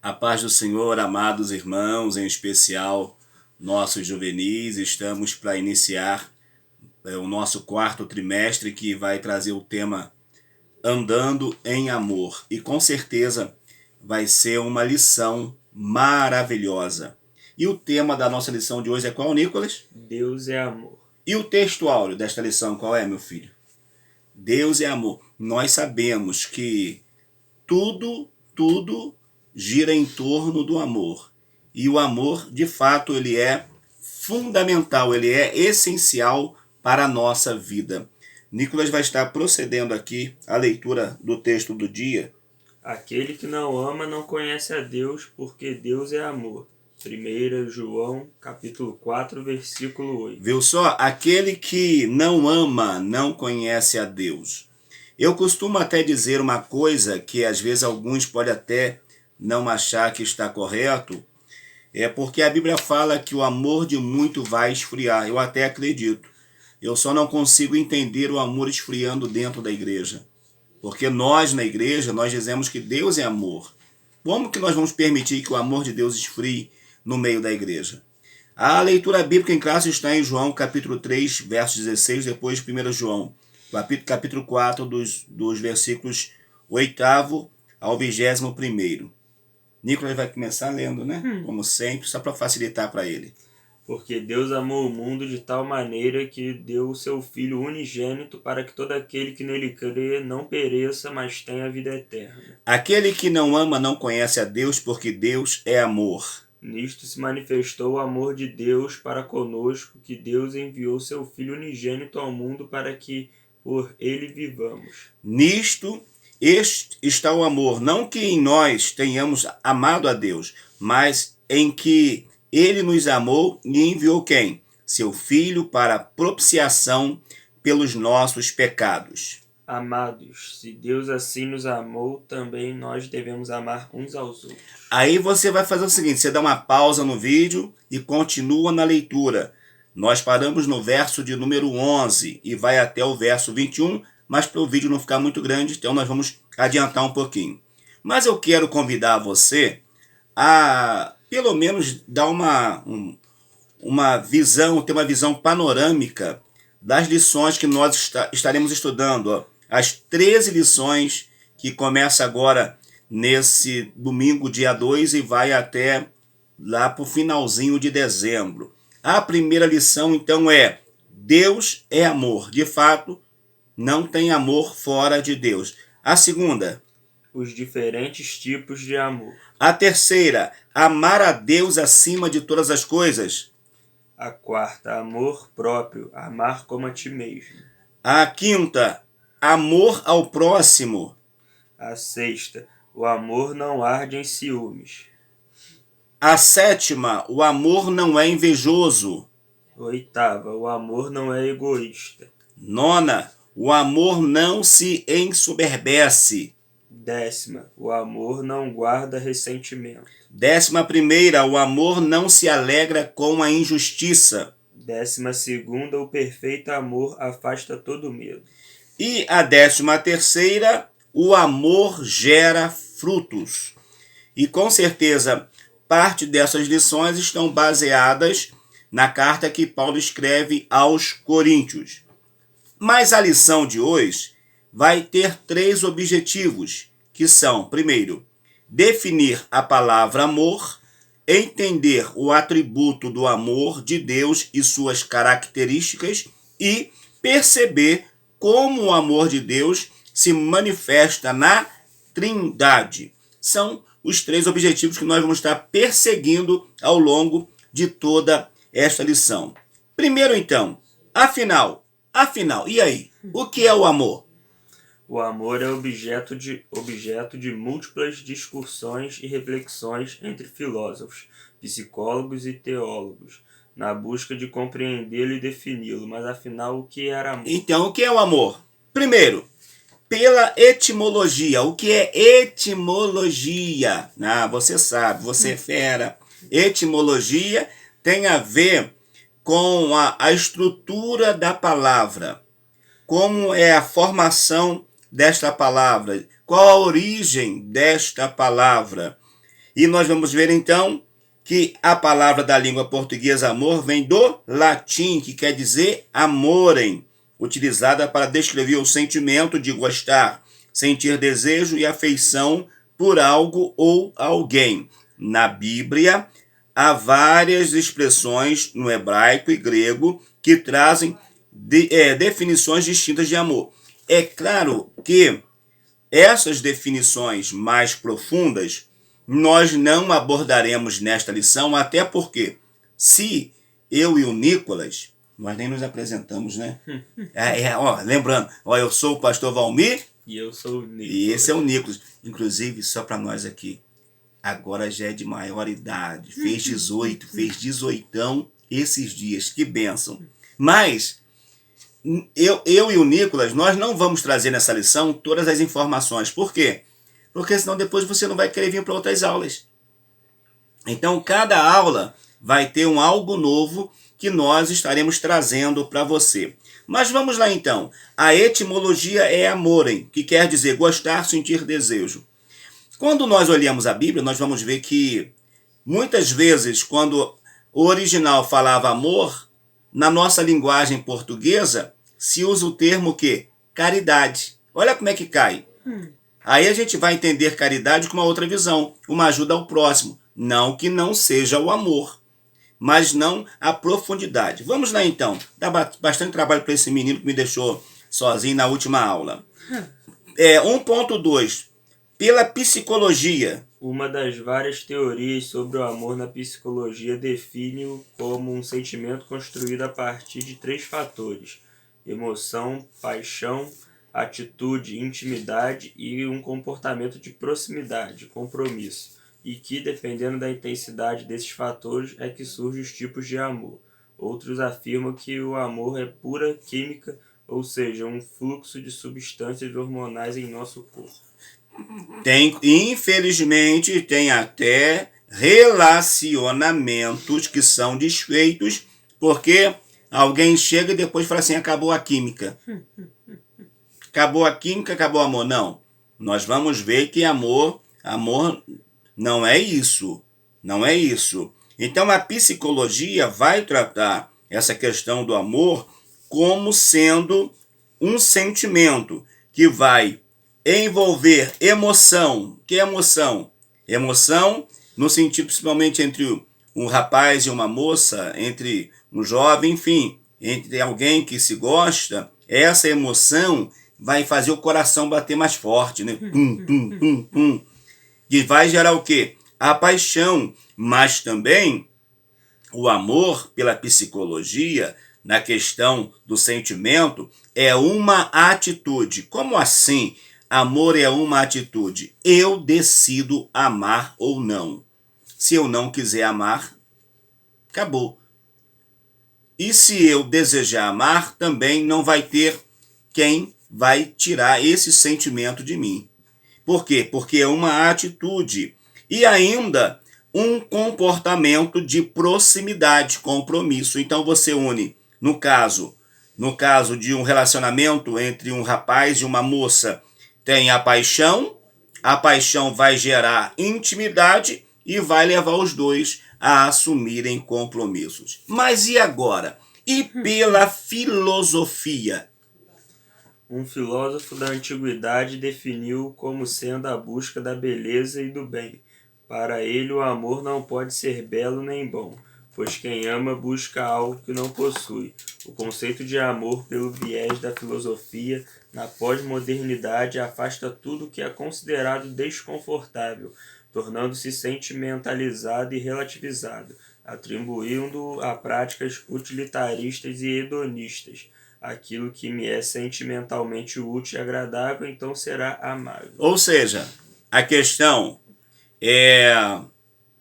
A paz do Senhor, amados irmãos, em especial nossos juvenis, estamos para iniciar o nosso quarto trimestre que vai trazer o tema Andando em Amor. E com certeza vai ser uma lição maravilhosa. E o tema da nossa lição de hoje é qual, Nicolas? Deus é amor. E o texto áureo desta lição qual é, meu filho? Deus é amor. Nós sabemos que tudo gira em torno do amor. E o amor, de fato, ele é fundamental, ele é essencial para a nossa vida. Nicolas vai estar procedendo aqui a leitura do texto do dia. Aquele que não ama não conhece a Deus, porque Deus é amor. 1 João, capítulo 4, versículo 8. Viu só? Aquele que não ama não conhece a Deus. Eu costumo até dizer uma coisa que às vezes alguns podem até não achar que está correto, é porque a Bíblia fala que o amor de muito vai esfriar. Eu até acredito. Eu só não consigo entender o amor esfriando dentro da igreja. Porque nós, na igreja, nós dizemos que Deus é amor. Como que nós vamos permitir que o amor de Deus esfrie no meio da igreja? A leitura bíblica em classe está em João, capítulo 3, verso 16, depois 1 João, capítulo 4, dos versículos 8º ao 21º. Nicolas vai começar lendo, né? Como sempre, só para facilitar para ele. Porque Deus amou o mundo de tal maneira que deu o seu Filho unigênito para que todo aquele que nele crê não pereça, mas tenha a vida eterna. Aquele que não ama não conhece a Deus, porque Deus é amor. Nisto se manifestou o amor de Deus para conosco, que Deus enviou seu Filho unigênito ao mundo para que por ele vivamos. Nisto está o amor, não que em nós tenhamos amado a Deus, mas em que ele nos amou e enviou quem? Seu Filho para propiciação pelos nossos pecados. Amados, se Deus assim nos amou, também nós devemos amar uns aos outros. Aí você vai fazer o seguinte, você dá uma pausa no vídeo e continua na leitura. Nós paramos no verso de número 11 e vai até o verso 21, mas para o vídeo não ficar muito grande, então nós vamos adiantar um pouquinho. Mas eu quero convidar você a, pelo menos, dar uma visão, ter uma visão panorâmica das lições que nós estaremos estudando. Ó. As 13 lições que começa agora nesse domingo, dia 2, e vai até lá para o finalzinho de dezembro. A primeira lição, então, é Deus é amor. De fato, não tem amor fora de Deus. A segunda, os diferentes tipos de amor. A terceira, amar a Deus acima de todas as coisas. A quarta, amor próprio, amar como a ti mesmo. A quinta, amor ao próximo. A sexta, o amor não arde em ciúmes. A sétima, o amor não é invejoso. Oitava, o amor não é egoísta. Nona, o amor não se ensoberbece. Décima, o amor não guarda ressentimento. 11ª, o amor não se alegra com a injustiça. 12ª, o perfeito amor afasta todo medo. E a 13ª, o amor gera frutos. E com certeza, parte dessas lições estão baseadas na carta que Paulo escreve aos Coríntios. Mas a lição de hoje vai ter 3 objetivos, que são, primeiro, definir a palavra amor, entender o atributo do amor de Deus e suas características e perceber como o amor de Deus se manifesta na Trindade. São os 3 objetivos que nós vamos estar perseguindo ao longo de toda esta lição. Primeiro, então, afinal, e aí? O que é o amor? O amor é objeto de múltiplas discussões e reflexões entre filósofos, psicólogos e teólogos, na busca de compreendê-lo e defini-lo. Mas afinal, o que era amor? Então, o que é o amor? Primeiro, pela etimologia. O que é etimologia? Você sabe, você é fera. Etimologia tem a ver com a estrutura da palavra. Como é a formação desta palavra? Qual a origem desta palavra? E nós vamos ver então que a palavra da língua portuguesa amor vem do latim, que quer dizer amorem, utilizada para descrever o sentimento de gostar, sentir desejo e afeição por algo ou alguém. Na Bíblia, há várias expressões no hebraico e grego que trazem definições distintas de amor. É claro que essas definições mais profundas nós não abordaremos nesta lição, até porque se eu e o Nicolas, nós nem nos apresentamos, né? Lembrando, eu sou o pastor Valmir e eu sou o Nicolas. E esse é o Nicolas. Inclusive, só para nós aqui, agora já é de maior idade, fez 18, fez 18 esses dias, que bênção. Mas eu e o Nicolas, nós não vamos trazer nessa lição todas as informações. Por quê? Porque senão depois você não vai querer vir para outras aulas. Então, cada aula vai ter algo novo que nós estaremos trazendo para você. Mas vamos lá então. A etimologia é amorem, que quer dizer gostar, sentir desejo. Quando nós olhamos a Bíblia, nós vamos ver que muitas vezes, quando o original falava amor, na nossa linguagem portuguesa, se usa o termo que? Caridade. Olha como é que cai. Aí a gente vai entender caridade com uma outra visão, uma ajuda ao próximo. Não que não seja o amor, mas não a profundidade. Vamos lá então. Dá bastante trabalho para esse menino que me deixou sozinho na última aula. 1.2. Pela psicologia. Uma das várias teorias sobre o amor na psicologia define-o como um sentimento construído a partir de 3 fatores: emoção, paixão, atitude, intimidade e um comportamento de proximidade, compromisso, e que, dependendo da intensidade desses fatores, é que surgem os tipos de amor. Outros afirmam que o amor é pura química, ou seja, um fluxo de substâncias hormonais em nosso corpo. Infelizmente, tem até relacionamentos que são desfeitos porque alguém chega e depois fala assim, acabou a química. Acabou a química, acabou o amor. Não. Nós vamos ver que amor não é isso. Não é isso. Então a psicologia vai tratar essa questão do amor como sendo um sentimento que vai envolver emoção. Que é emoção? Emoção no sentido principalmente entre um rapaz e uma moça, entre um jovem, enfim, entre alguém que se gosta. Essa emoção vai fazer o coração bater mais forte, né? Pum, pum, pum, pum. E vai gerar o quê? A paixão, mas também o amor, pela psicologia, na questão do sentimento, é uma atitude. Como assim? Amor é uma atitude. Eu decido amar ou não. Se eu não quiser amar, acabou. E se eu desejar amar, também não vai ter quem vai tirar esse sentimento de mim. Por quê? Porque é uma atitude. E ainda um comportamento de proximidade, compromisso. Então você une, no caso de um relacionamento entre um rapaz e uma moça, tem a paixão vai gerar intimidade e vai levar os dois a assumirem compromissos. Mas e agora? E pela filosofia? Um filósofo da antiguidade definiu como sendo a busca da beleza e do bem. Para ele, o amor não pode ser belo nem bom, pois quem ama busca algo que não possui. O conceito de amor, pelo viés da filosofia, na pós-modernidade, afasta tudo que é considerado desconfortável, tornando-se sentimentalizado e relativizado, atribuindo a práticas utilitaristas e hedonistas. Aquilo que me é sentimentalmente útil e agradável, então será amável. Ou seja, a questão é,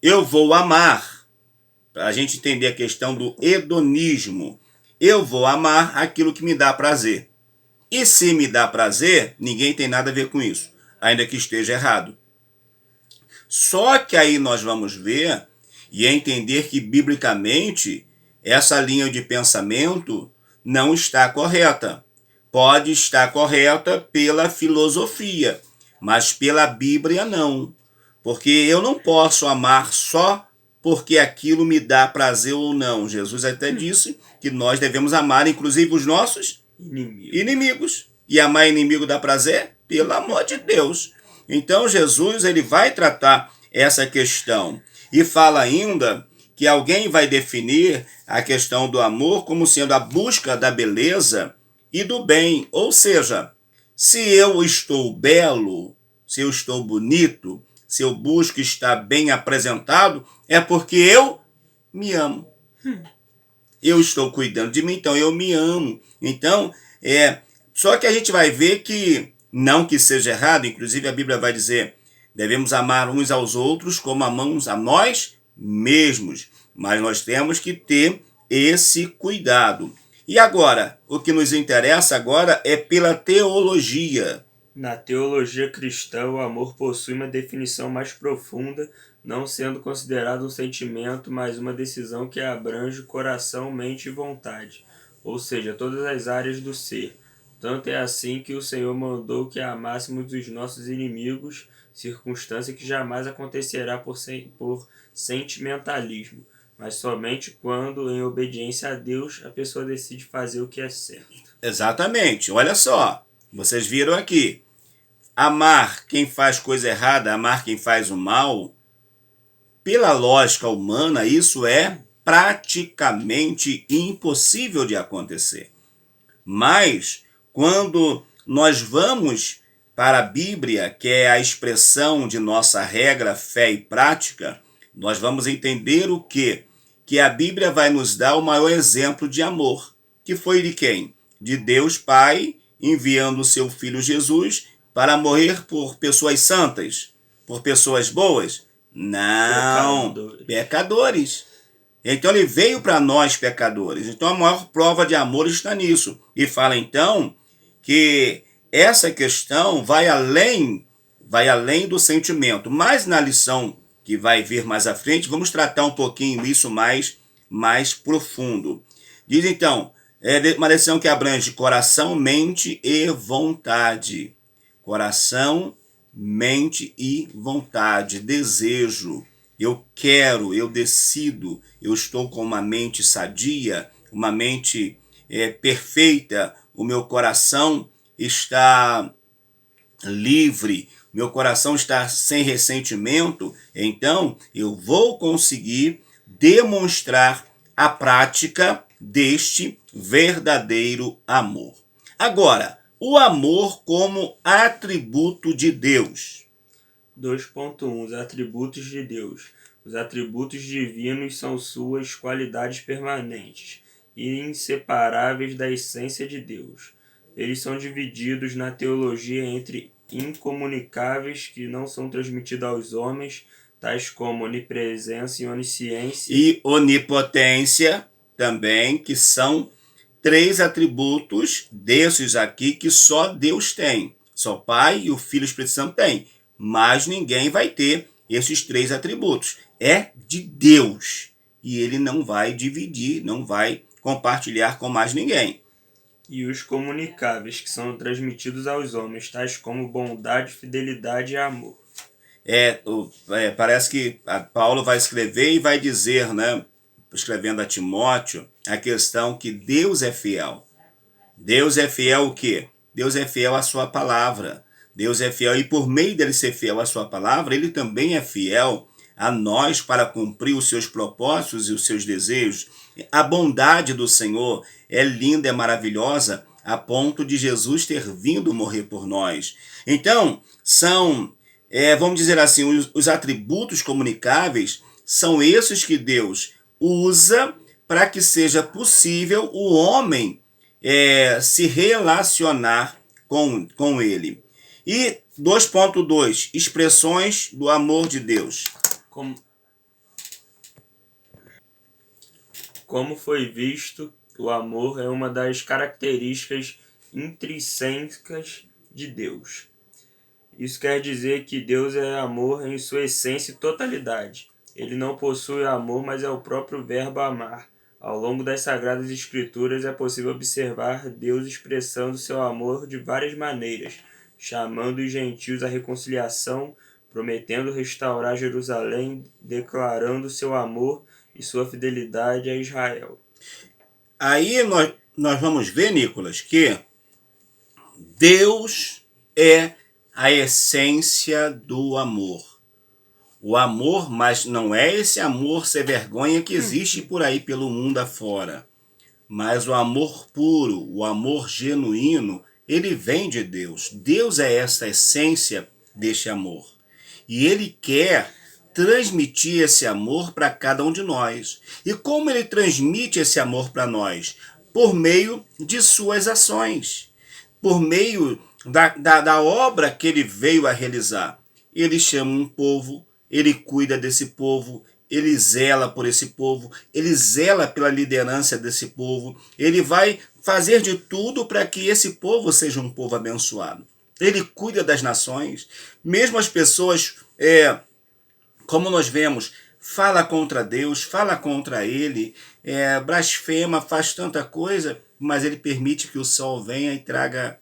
eu vou amar, para a gente entender a questão do hedonismo, eu vou amar aquilo que me dá prazer. E se me dá prazer, ninguém tem nada a ver com isso, ainda que esteja errado. Só que aí nós vamos ver e entender que, biblicamente, essa linha de pensamento não está correta. Pode estar correta pela filosofia, mas pela Bíblia não. Porque eu não posso amar só porque aquilo me dá prazer ou não. Jesus até disse que nós devemos amar, inclusive, os nossos inimigos. E amar inimigo dá prazer? Pelo amor de Deus. Então, Jesus ele vai tratar essa questão. E fala ainda que alguém vai definir a questão do amor como sendo a busca da beleza e do bem. Ou seja, se eu estou belo, se eu estou bonito, se eu busco estar bem apresentado, é porque eu me amo. Eu estou cuidando de mim, então eu me amo. Então, só que a gente vai ver que, não que seja errado, inclusive a Bíblia vai dizer, devemos amar uns aos outros como amamos a nós mesmos. Mas nós temos que ter esse cuidado. E agora, o que nos interessa agora é pela teologia. Na teologia cristã, o amor possui uma definição mais profunda, não sendo considerado um sentimento, mas uma decisão que abrange coração, mente e vontade, ou seja, todas as áreas do ser. Tanto é assim que o Senhor mandou que amássemos os nossos inimigos, circunstância que jamais acontecerá por sentimentalismo, mas somente quando, em obediência a Deus, a pessoa decide fazer o que é certo. Exatamente. Olha só, vocês viram aqui. Amar quem faz coisa errada, amar quem faz o mal, pela lógica humana, isso é praticamente impossível de acontecer. Mas, quando nós vamos para a Bíblia, que é a expressão de nossa regra, fé e prática, nós vamos entender o quê? Que a Bíblia vai nos dar o maior exemplo de amor, que foi de quem? De Deus Pai, enviando o seu Filho Jesus para morrer por pessoas santas, por pessoas boas? Não, pecadores. Então ele veio para nós pecadores. Então a maior prova de amor está nisso. E fala então que essa questão vai além do sentimento. Mas na lição que vai vir mais à frente, vamos tratar um pouquinho isso mais profundo. Diz então, é uma lição que abrange coração, mente e vontade. Coração, mente e vontade, desejo. Eu quero, eu decido, eu estou com uma mente sadia, uma mente perfeita, o meu coração está livre, meu coração está sem ressentimento, então eu vou conseguir demonstrar a prática deste verdadeiro amor. Agora, o amor como atributo de Deus. 2.1 Os atributos de Deus. Os atributos divinos são suas qualidades permanentes e inseparáveis da essência de Deus. Eles são divididos na teologia entre incomunicáveis, que não são transmitidos aos homens, tais como onipresença e onisciência. E onipotência também, que são 3 atributos desses aqui que só Deus tem. Só o Pai e o Filho e o Espírito Santo têm. Mas ninguém vai ter esses 3 atributos. É de Deus. E ele não vai dividir, não vai compartilhar com mais ninguém. E os comunicáveis, que são transmitidos aos homens, tais como bondade, fidelidade e amor. Parece que Paulo vai escrever e vai dizer, né, escrevendo a Timóteo, a questão que Deus é fiel. Deus é fiel o quê? Deus é fiel à sua palavra. Deus é fiel e por meio dele ser fiel à sua palavra, ele também é fiel a nós para cumprir os seus propósitos e os seus desejos. A bondade do Senhor é linda, é maravilhosa, a ponto de Jesus ter vindo morrer por nós. Então, vamos dizer assim, os atributos comunicáveis são esses que Deus usa para que seja possível o homem se relacionar com ele. E 2.2, expressões do amor de Deus. Como foi visto, o amor é uma das características intrínsecas de Deus. Isso quer dizer que Deus é amor em sua essência e totalidade. Ele não possui amor, mas é o próprio verbo amar. Ao longo das Sagradas Escrituras é possível observar Deus expressando seu amor de várias maneiras, chamando os gentios à reconciliação, prometendo restaurar Jerusalém, declarando seu amor e sua fidelidade a Israel. Aí nós vamos ver, Nicolas, que Deus é a essência do amor. O amor, mas não é esse amor sem vergonha que existe por aí pelo mundo afora. Mas o amor puro, o amor genuíno, ele vem de Deus. Deus é essa essência deste amor. E ele quer transmitir esse amor para cada um de nós. E como ele transmite esse amor para nós? Por meio de suas ações. Por meio da obra que ele veio a realizar. Ele chama um povo, ele cuida desse povo, ele zela por esse povo, ele zela pela liderança desse povo, ele vai fazer de tudo para que esse povo seja um povo abençoado. Ele cuida das nações, mesmo as pessoas, como nós vemos, fala contra Deus, fala contra ele, blasfema, faz tanta coisa, mas ele permite que o sol venha e traga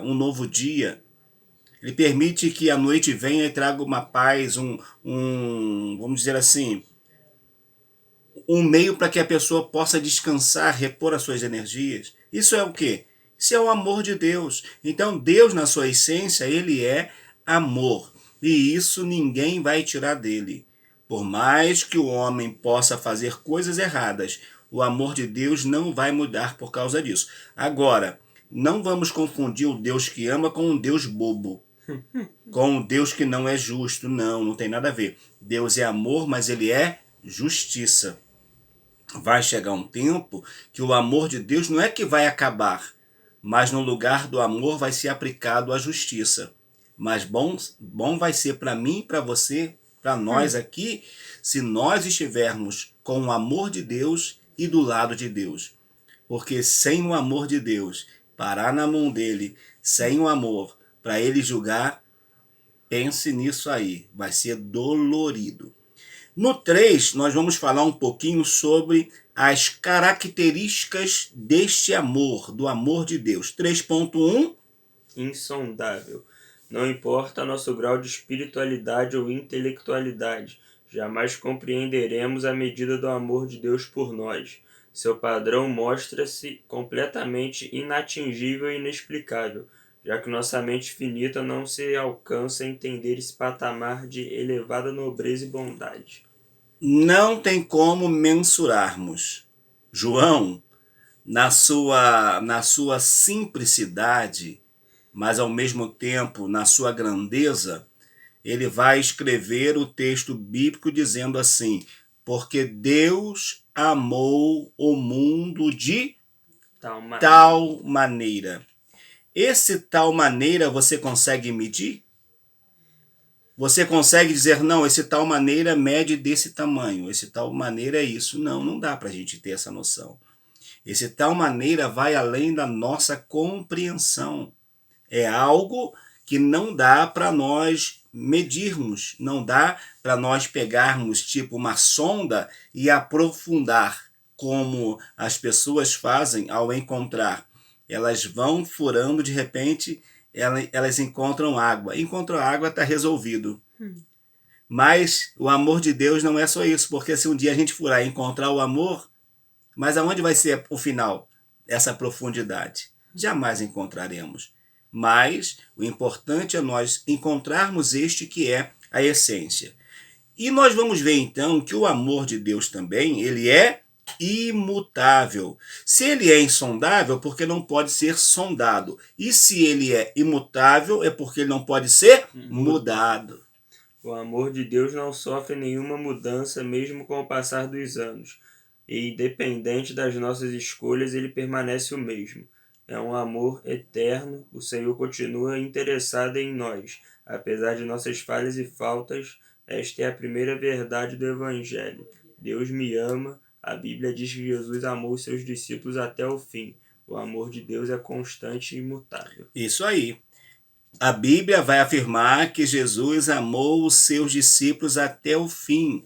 um novo dia. Ele permite que a noite venha e traga uma paz, vamos dizer assim, um meio para que a pessoa possa descansar, repor as suas energias. Isso é o quê? Isso é o amor de Deus. Então Deus, na sua essência, ele é amor. E isso ninguém vai tirar dele. Por mais que o homem possa fazer coisas erradas, o amor de Deus não vai mudar por causa disso. Agora, não vamos confundir o Deus que ama com um Deus bobo. Com um Deus que não é justo. Não tem nada a ver. Deus é amor, mas ele é justiça. Vai chegar um tempo que o amor de Deus não é que vai acabar, mas no lugar do amor vai ser aplicado a justiça. Mas bom vai ser para mim, para você, para nós aqui, se nós estivermos com o amor de Deus e do lado de Deus. Porque sem o amor de Deus, parar na mão dele, sem o amor, para ele julgar, pense nisso aí, vai ser dolorido. No 3, nós vamos falar um pouquinho sobre as características deste amor, do amor de Deus. 3.1. Insondável. Não importa nosso grau de espiritualidade ou intelectualidade, jamais compreenderemos a medida do amor de Deus por nós. Seu padrão mostra-se completamente inatingível e inexplicável, já que nossa mente finita não se alcança a entender esse patamar de elevada nobreza e bondade. Não tem como mensurarmos. João, na sua simplicidade, mas ao mesmo tempo na sua grandeza, ele vai escrever o texto bíblico dizendo assim: porque Deus amou o mundo de tal maneira. Esse tal maneira você consegue medir? Você consegue dizer, não, esse tal maneira mede desse tamanho, esse tal maneira é isso. Não dá para a gente ter essa noção. Esse tal maneira vai além da nossa compreensão. É algo que não dá para nós medirmos, não dá para nós pegarmos tipo uma sonda e aprofundar, como as pessoas fazem ao encontrar. Elas vão furando, de repente elas encontram água. Encontram água, está resolvido. Mas o amor de Deus não é só isso, porque se um dia a gente furar e encontrar o amor, mas aonde vai ser o final? Essa profundidade. Jamais encontraremos. Mas o importante é nós encontrarmos este que é a essência. E nós vamos ver então que o amor de Deus também, ele é imutável. Se ele é insondável, porque não pode ser sondado. E se ele é imutável, é porque ele não pode ser mudado. O amor de Deus não sofre nenhuma mudança, mesmo com o passar dos anos. E independente das nossas escolhas, ele permanece o mesmo. É um amor eterno, o Senhor continua interessado em nós. Apesar de nossas falhas e faltas, esta é a primeira verdade do Evangelho. Deus me ama. A Bíblia diz que Jesus amou os seus discípulos até o fim. O amor de Deus é constante e imutável. Isso aí. A Bíblia vai afirmar que Jesus amou os seus discípulos até o fim.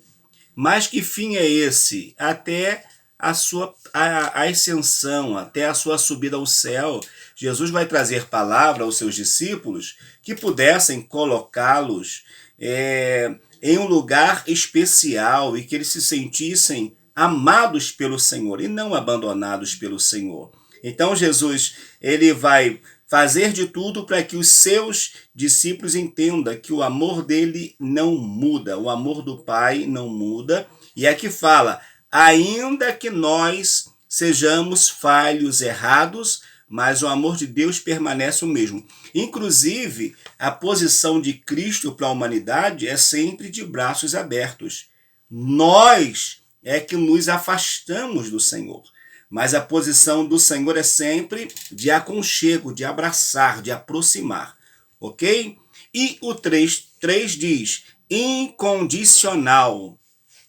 Mas que fim é esse? Até a ascensão, até a sua subida ao céu. Jesus vai trazer palavra aos seus discípulos que pudessem colocá-los em um lugar especial e que eles se sentissem amados pelo Senhor e não abandonados pelo Senhor. Então Jesus, ele vai fazer de tudo para que os seus discípulos entendam que o amor dele não muda, o amor do Pai não muda. E aqui fala, ainda que nós sejamos falhos, errados, mas o amor de Deus permanece o mesmo. Inclusive, a posição de Cristo para a humanidade é sempre de braços abertos. Nós é que nos afastamos do Senhor. Mas a posição do Senhor é sempre de aconchego, de abraçar, de aproximar. Ok? E o 3 diz, incondicional.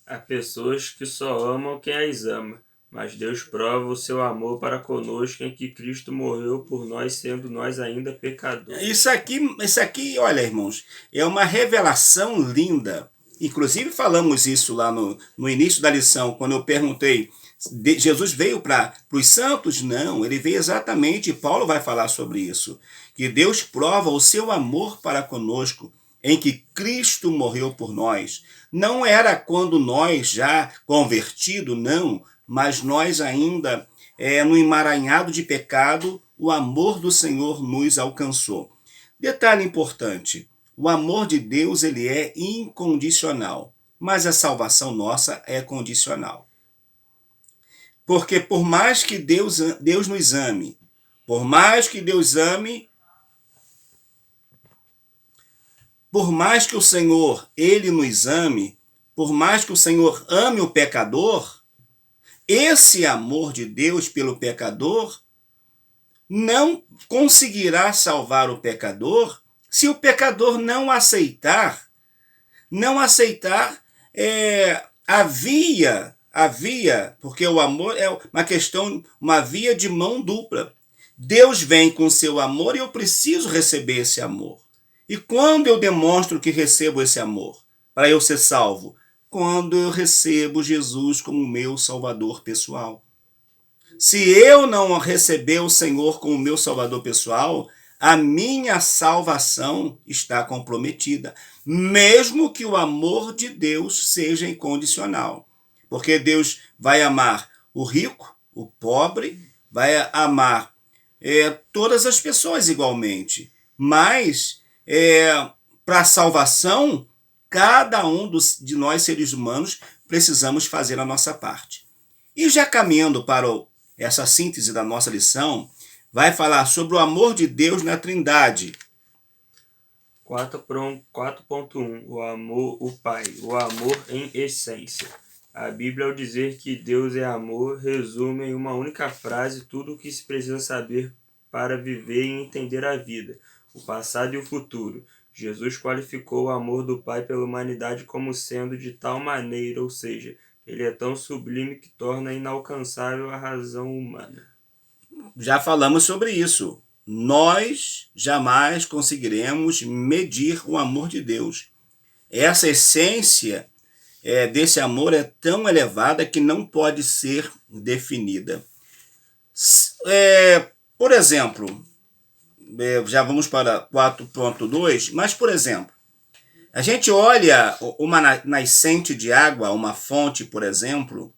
Há pessoas que só amam quem as ama, mas Deus prova o seu amor para conosco em que Cristo morreu por nós, sendo nós ainda pecadores. Isso aqui, olha, irmãos, é uma revelação linda. Inclusive falamos isso lá no início da lição, quando eu perguntei, Jesus veio para os santos? Não, ele veio exatamente, Paulo vai falar sobre isso, que Deus prova o seu amor para conosco, em que Cristo morreu por nós. Não era quando nós já convertidos, não, mas nós ainda, no emaranhado de pecado, o amor do Senhor nos alcançou. Detalhe importante, o amor de Deus ele é incondicional, mas a salvação nossa é condicional. Porque por mais que Deus nos ame, por mais que Deus ame, por mais que o Senhor, ele nos ame, por mais que o Senhor ame o pecador, esse amor de Deus pelo pecador não conseguirá salvar o pecador se o pecador não aceitar a via, porque o amor é uma via de mão dupla. Deus vem com seu amor e eu preciso receber esse amor. E quando eu demonstro que recebo esse amor, para eu ser salvo? Quando eu recebo Jesus como meu Salvador pessoal. Se eu não receber o Senhor como meu Salvador pessoal, a minha salvação está comprometida, mesmo que o amor de Deus seja incondicional. Porque Deus vai amar o rico, o pobre, vai amar todas as pessoas igualmente. Mas, para a salvação, cada um de nós, seres humanos, precisamos fazer a nossa parte. E já caminhando para essa síntese da nossa lição, vai falar sobre o amor de Deus na Trindade. 4.1 O amor, o Pai, o amor em essência. A Bíblia, ao dizer que Deus é amor, resume em uma única frase tudo o que se precisa saber para viver e entender a vida, o passado e o futuro. Jesus qualificou o amor do Pai pela humanidade como sendo de tal maneira, ou seja, ele é tão sublime que torna inalcançável a razão humana. Já falamos sobre isso. Nós jamais conseguiremos medir o amor de Deus. Essa essência desse amor é tão elevada que não pode ser definida. Por exemplo, já vamos para 4.2, mas, por exemplo, a gente olha uma nascente de água, uma fonte, por exemplo,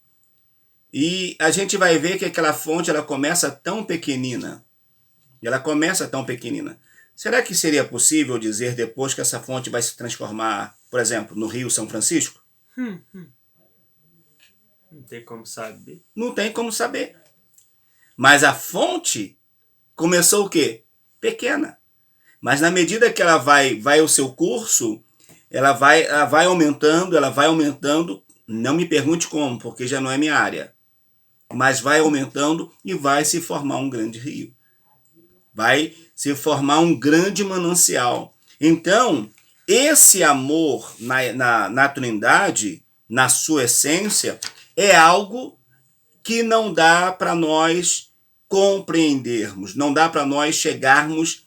e a gente vai ver que aquela fonte ela começa tão pequenina. Será que seria possível dizer depois que essa fonte vai se transformar, por exemplo, no Rio São Francisco? Não tem como saber. Não tem como saber. Mas a fonte começou o quê? Pequena. Mas na medida que ela vai o seu curso, ela vai aumentando. Não me pergunte como, porque já não é minha área. Mas vai aumentando e vai se formar um grande rio. Vai se formar um grande manancial. Então, esse amor na Trindade, na sua essência, é algo que não dá para nós compreendermos, não dá para nós chegarmos,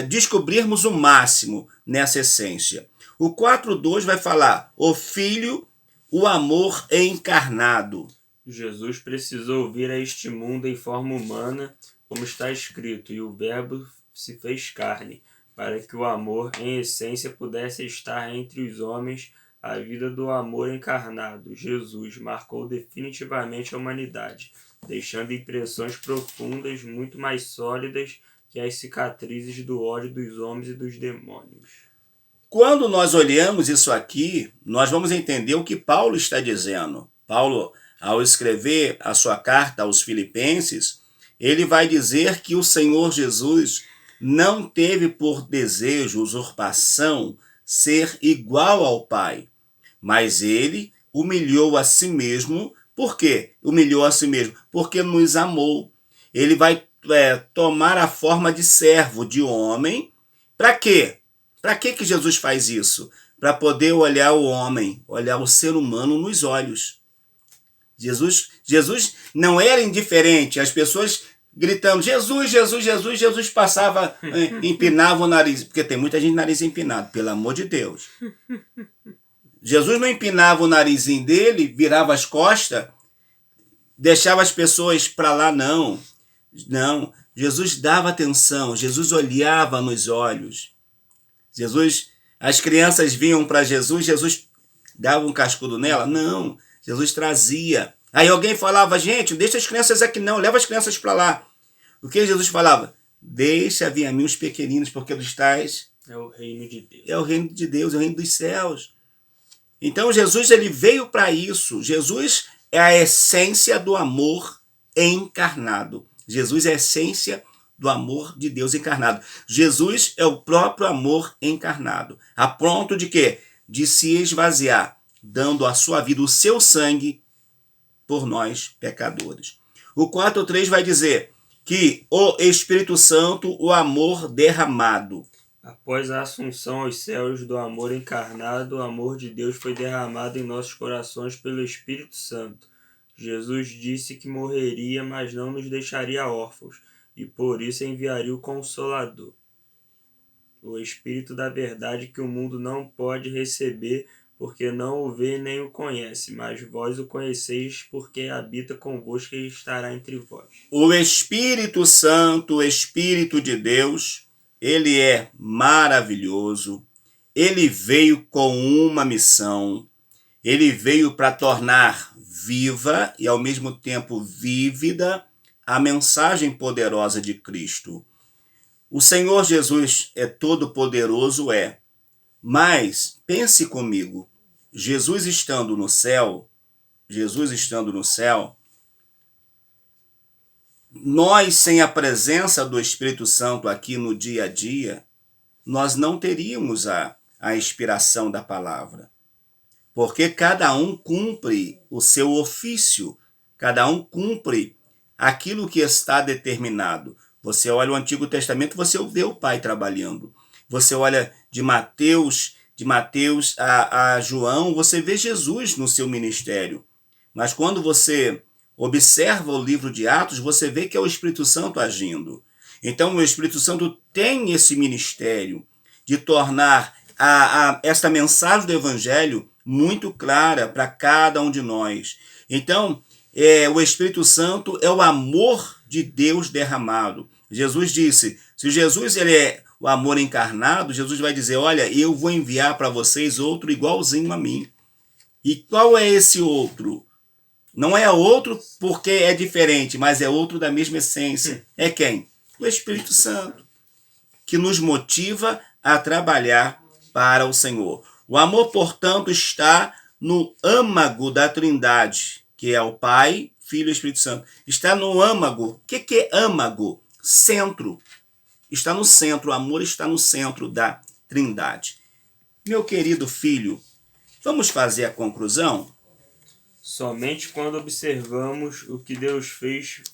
descobrirmos o máximo nessa essência. O 4.2 vai falar, o Filho, o amor encarnado. Jesus precisou vir a este mundo em forma humana, como está escrito, e o Verbo se fez carne, para que o amor, em essência, pudesse estar entre os homens. A vida do amor encarnado, Jesus, marcou definitivamente a humanidade, deixando impressões profundas, muito mais sólidas que as cicatrizes do ódio dos homens e dos demônios. Quando nós olhamos isso aqui, nós vamos entender o que Paulo está dizendo. Paulo, ao escrever a sua carta aos Filipenses, ele vai dizer que o Senhor Jesus não teve por desejo, usurpação, ser igual ao Pai, mas ele humilhou a si mesmo. Por quê? Humilhou a si mesmo porque nos amou. Ele vai tomar a forma de servo, de homem. Para quê? Para que Jesus faz isso? Para poder olhar o homem, olhar o ser humano nos olhos. Jesus não era indiferente. As pessoas gritando, Jesus, Jesus, Jesus, Jesus passava, empinava o nariz. Porque tem muita gente nariz empinado, pelo amor de Deus. Jesus não empinava o narizinho dele, virava as costas, deixava as pessoas para lá, não. Não, Jesus dava atenção, Jesus olhava nos olhos. As crianças vinham para Jesus, Jesus dava um cascudo nela? Não, Jesus trazia. Aí alguém falava, gente, deixa as crianças aqui não, leva as crianças para lá. O que Jesus falava? Deixa vir a mim os pequeninos, porque dos tais é o reino de Deus. É o reino de Deus, é o reino dos céus. Então Jesus ele veio para isso. Jesus é a essência do amor encarnado. Jesus é a essência do amor de Deus encarnado. Jesus é o próprio amor encarnado. A ponto de quê? De se esvaziar, dando a sua vida, o seu sangue, por nós, pecadores. O 4:3 vai dizer que o Espírito Santo, o amor derramado. Após a assunção aos céus do amor encarnado, o amor de Deus foi derramado em nossos corações pelo Espírito Santo. Jesus disse que morreria, mas não nos deixaria órfãos, e por isso enviaria o Consolador, o Espírito da verdade que o mundo não pode receber, porque não o vê nem o conhece, mas vós o conheceis, porque habita convosco e estará entre vós. O Espírito Santo, o Espírito de Deus, ele é maravilhoso. Ele veio com uma missão. Ele veio para tornar viva e ao mesmo tempo vívida a mensagem poderosa de Cristo. O Senhor Jesus é todo-poderoso, mas pense comigo, Jesus estando no céu, nós sem a presença do Espírito Santo aqui no dia a dia, nós não teríamos a inspiração da palavra. Porque cada um cumpre o seu ofício, cada um cumpre aquilo que está determinado. Você olha o Antigo Testamento, você vê o Pai trabalhando. Você olha de Mateus a João, você vê Jesus no seu ministério. Mas quando você observa o livro de Atos, você vê que é o Espírito Santo agindo. Então o Espírito Santo tem esse ministério de tornar esta mensagem do Evangelho muito clara para cada um de nós. Então, o Espírito Santo é o amor de Deus derramado. Jesus disse, se Jesus ele é o amor encarnado, Jesus vai dizer, olha, eu vou enviar para vocês outro igualzinho a mim. E qual é esse outro? Não é outro porque é diferente, mas é outro da mesma essência. É quem? O Espírito Santo, que nos motiva a trabalhar para o Senhor. O amor, portanto, está no âmago da Trindade, que é o Pai, Filho e Espírito Santo. Está no âmago. O que é âmago? Centro. Está no centro. O amor está no centro da Trindade. Meu querido filho, vamos fazer a conclusão? Somente quando observamos o que Deus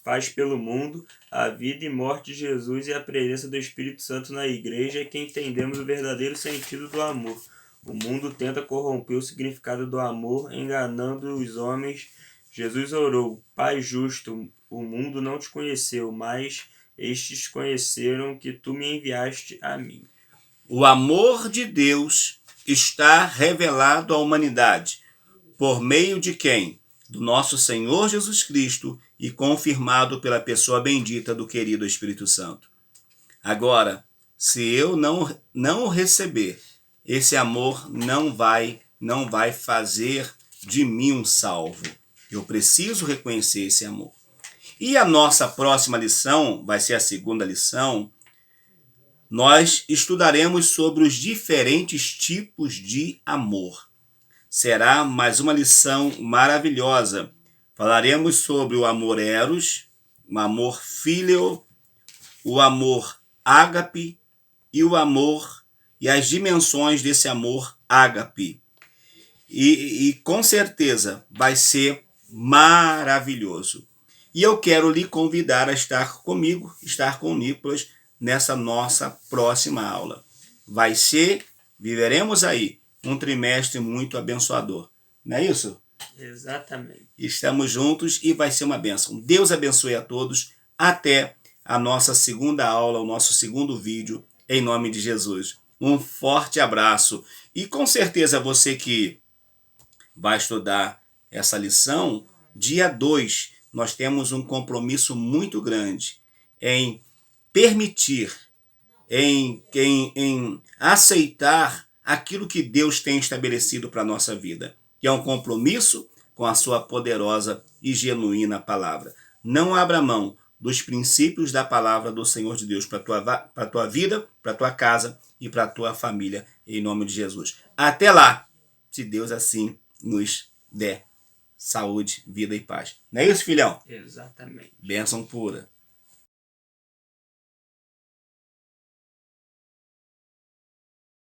faz pelo mundo, a vida e morte de Jesus e a presença do Espírito Santo na igreja é que entendemos o verdadeiro sentido do amor. O mundo tenta corromper o significado do amor, enganando os homens. Jesus orou, Pai justo, o mundo não te conheceu, mas estes conheceram que tu me enviaste a mim. O amor de Deus está revelado à humanidade. por meio de quem? Do nosso Senhor Jesus Cristo e confirmado pela pessoa bendita do querido Espírito Santo. Agora, se eu não receber, esse amor não vai fazer de mim um salvo. Eu preciso reconhecer esse amor. E a nossa próxima lição, vai ser a segunda lição, nós estudaremos sobre os diferentes tipos de amor. Será mais uma lição maravilhosa. Falaremos sobre o amor eros, o amor filial, o amor ágape e o amor e as dimensões desse amor ágape. E com certeza vai ser maravilhoso. E eu quero lhe convidar a estar comigo, estar com o Nicolas, nessa nossa próxima aula. Viveremos aí um trimestre muito abençoador. Não é isso? Exatamente. Estamos juntos e vai ser uma bênção. Deus abençoe a todos. Até a nossa segunda aula, o nosso segundo vídeo, em nome de Jesus. Um forte abraço. E com certeza você que vai estudar essa lição, dia 2, nós temos um compromisso muito grande em permitir, em aceitar aquilo que Deus tem estabelecido para a nossa vida, que é um compromisso com a sua poderosa e genuína palavra. Não abra mão dos princípios da palavra do Senhor de Deus para a tua vida, para a tua casa e para a tua família, em nome de Jesus. Até lá, se Deus assim nos der saúde, vida e paz. Não é isso, filhão? Exatamente. Bênção pura.